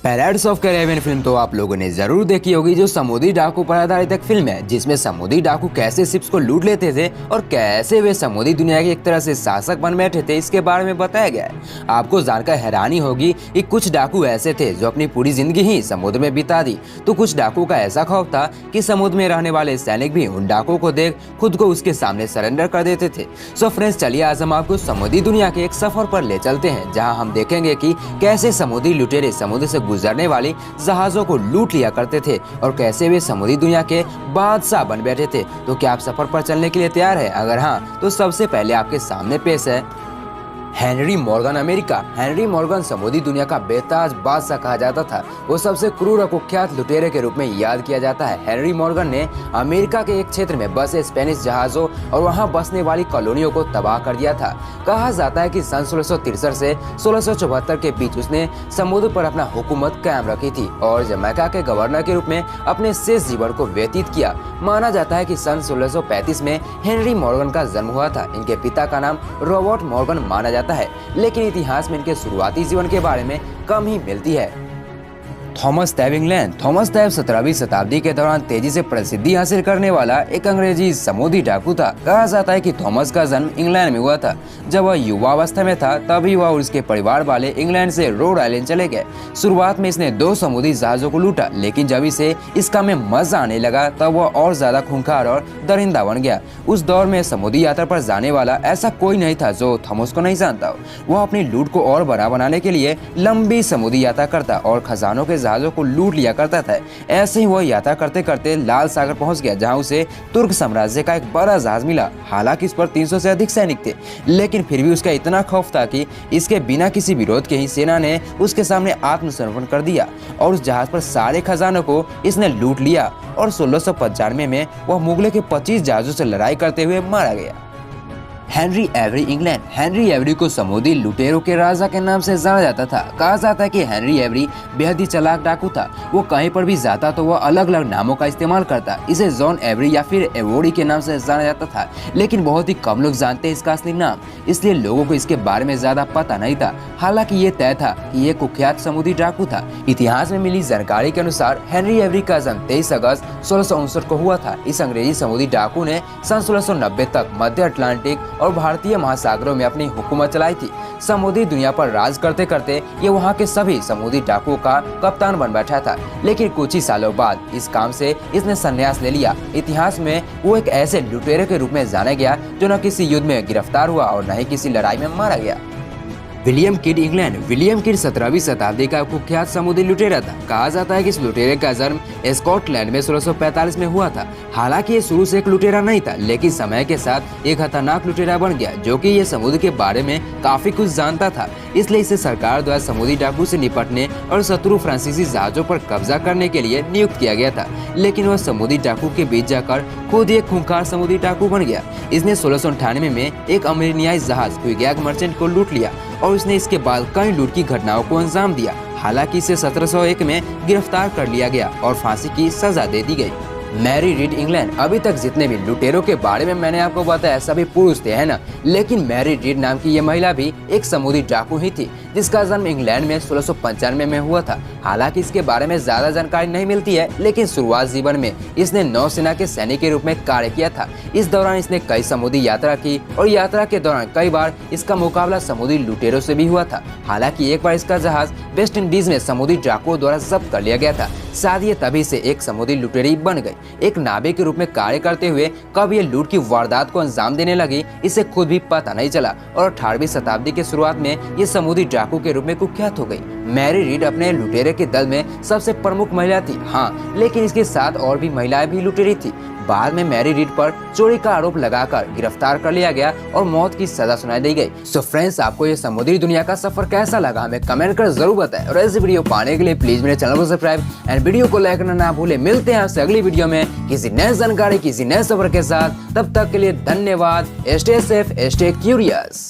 Paradise of Caribbean film तो आप लोगों ने जरूर देखी होगी, जो समुद्री डाकू पर आधारित एक फिल्म है जिसमें समुद्री डाकू कैसे शिप्स को लूट लेते थे और कैसे वे समुद्री दुनिया के एक तरह से शासक बन बैठे थे, इसके बारे में बताया गया है। आपको जानकर हैरानी होगी कि कुछ डाकू ऐसे थे जो अपनी पूरी जिंदगी ही समुद्र में बिता दी, तो कुछ डाकू का ऐसा खौफ था कि समुद्र में रहने वाले सैनिक भी उन डाकुओं को देख खुद को उसके सामने सरेंडर कर देते थे। सो फ्रेंड्स, चलिए आज हम आपको समुद्री दुनिया के एक सफर पर ले चलते हैं, जहाँ हम देखेंगे कि कैसे समुद्री लुटेरे समुद्र से गुजरने वाली जहाजों को लूट लिया करते थे और कैसे वे समुद्री दुनिया के बादशाह बन बैठे थे। तो क्या आप सफर पर चलने के लिए तैयार है? अगर हाँ, तो सबसे पहले आपके सामने पेश है Henry Morgan. America. Henry Morgan समुद्री दुनिया का बेताज बादशाह कहा जाता था। वो सबसे क्रूर और कुख्यात लुटेरे के रूप में याद किया जाता है। हेनरी मॉर्गन ने अमेरिका के एक क्षेत्र में बसे स्पेनिश जहाजों और वहां बसने वाली कॉलोनियों को तबाह कर दिया था। कहा जाता है कि सन 1663 से 1674 के बीच उसने समुद्र पर अपना हुकूमत कायम रखी थी और जमैका के गवर्नर के रूप में अपने शेष जीवन को व्यतीत किया। माना जाता है कि सन 1635 में हेनरी मॉर्गन का जन्म हुआ था। इनके पिता का नाम रॉबर्ट मॉर्गन माना जाता है, लेकिन इतिहास में इनके शुरुआती जीवन के बारे में कम ही मिलती है। Thomas Tabb England. Thomas Tabb 17वीं शताब्दी के दौरान तेजी से प्रसिद्धि हासिल करने वाला एक अंग्रेजी समुद्री डाकू था। कहा जाता है कि थॉमस का जन्म इंग्लैंड में हुआ था। जब वह युवावस्था में था तभी वह और उसके परिवार वाले इंग्लैंड से रोड आइलैंड चले गए। शुरुआत में इसने 2 समुद्री जहाजों को लूटा, लेकिन जब इसे इसका में मजा आने लगा तब वह और ज्यादा खूंखार और दरिंदा बन गया। उस दौर में समुद्री यात्रा पर जाने वाला ऐसा कोई नहीं था जो थॉमस को नहीं जानता। वह अपनी लूट को और बड़ा बनाने के लिए लंबी समुद्री यात्रा करता और खजानों के जहाजों को लूट लिया करता था। ऐसे ही वह यात्रा करते करते लाल सागर पहुंच गया, जहां उसे तुर्क साम्राज्य का एक बड़ा जहाज मिला। हालांकि इस पर 300 से अधिक सैनिक थे, लेकिन फिर भी उसका इतना खौफ था कि इसके बिना किसी विरोध के ही सेना ने उसके सामने आत्मसमर्पण कर दिया और उस जहाज पर सारे खजानों को इसने लूट लिया और 1695 में वह मुगलों के 25 जहाजों से लड़ाई करते हुए मारा गया। Henry every England. Henry every को समुद्री लुटेरों के राजा के नाम से जाना जाता था। कहा जाता है कि हेनरी एवरी बेहद ही चालाक डाकू था। वो कहीं पर भी जाता तो वह अलग अलग नामों का इस्तेमाल करता। इसे जॉन एवरी या फिर एवोडी के नाम से जाना जाता था, लेकिन बहुत ही कम लोग जानते हैं इसका असली नाम, इसलिए लोगों को इसके बारे में ज्यादा पता नहीं था। हालांकि ये तय था कि ये कुख्यात समुद्री डाकू था। इतिहास में मिली जानकारी के अनुसार हेनरी एवरी का जन्म 23 अगस्त 1659 को हुआ था। इस अंग्रेजी समुद्री डाकू ने सन 1690 तक मध्य अटलांटिक और भारतीय महासागरों में अपनी हुकूमत चलाई थी। समुद्री दुनिया पर राज करते करते ये वहाँ के सभी समुद्री डाकुओं का कप्तान बन बैठा था, लेकिन कुछ ही सालों बाद इस काम से इसने संन्यास ले लिया। इतिहास में वो एक ऐसे लुटेरे के रूप में जाना गया जो न किसी युद्ध में गिरफ्तार हुआ और न ही किसी लड़ाई में मारा गया। William Kidd England. William Kidd 17वीं शताब्दी का कुख्यात समुद्री लुटेरा था। कहा जाता है कि इस लुटेरे का जन्म स्कॉटलैंड में 1645 में हुआ था। हालांकि ये शुरू से एक लुटेरा नहीं था, लेकिन समय के साथ एक खतरनाक लुटेरा बन गया जो कि ये समुद्र के बारे में काफी कुछ जानता था। इसलिए इसे सरकार द्वारा समुद्री डाकू से निपटने और शत्रु फ्रांसीसी जहाजों पर कब्जा करने के लिए नियुक्त किया गया था, लेकिन वह समुद्री डाकू के बीच जाकर खुद एक खूंखार समुद्री डाकू बन गया। इसने 1698 में एक अमेरिनियाई जहाज क्विगैग मर्चेंट को लूट लिया और उसने इसके बाद कई लूट की घटनाओं को अंजाम दिया। हालांकि इसे 1701 में गिरफ्तार कर लिया गया और फांसी की सजा दे दी गई। Mary Read England. अभी तक जितने भी लुटेरों के बारे में मैंने आपको बताया सभी पुरुष थे, है ना? लेकिन मैरी रीड नाम की ये महिला भी एक समुद्री डाकू ही थी, जिसका जन्म इंग्लैंड में 1695 में हुआ था। हालांकि इसके बारे में ज्यादा जानकारी नहीं मिलती है, लेकिन शुरुआत जीवन में इसने नौसेना के सैनिक के रूप में कार्य किया था। इस दौरान इसने कई समुद्री यात्रा की और यात्रा के दौरान कई बार इसका मुकाबला समुद्री लुटेरों से भी हुआ था। हालांकि एक बार इसका जहाज वेस्ट इंडीज में समुद्री डाकुओं द्वारा जब्त कर लिया गया था। शायद ये तभी से एक समुद्री लुटेरी बन गई। एक नाविक के रूप में कार्य करते हुए कब ये लूट की वारदात को अंजाम देने लगी, इसे खुद भी पता नहीं चला और 18वीं शताब्दी के शुरुआत में ये समुद्री डाकू के रूप में कुख्यात हो गई। मैरी रीड अपने लुटेरे के दल में सबसे प्रमुख महिला थी, हाँ, लेकिन इसके साथ और भी महिलाएं भी लुटेरी थी। बाद में मैरी रीड पर चोरी का आरोप लगाकर गिरफ्तार कर लिया गया और मौत की सजा सुनाई दी गई। सो फ्रेंड्स, आपको ये समुद्री दुनिया का सफर कैसा लगा हमें कमेंट कर जरूर बताएं और ऐसी वीडियो पाने के लिए प्लीज मेरे चैनल को सब्सक्राइब एंड वीडियो को लाइक करना ना भूले। मिलते हैं आपसे अगली वीडियो में किसी नए जानकारी किसी नए सफर के साथ। तब तक के लिए धन्यवाद। Stay safe, stay curious.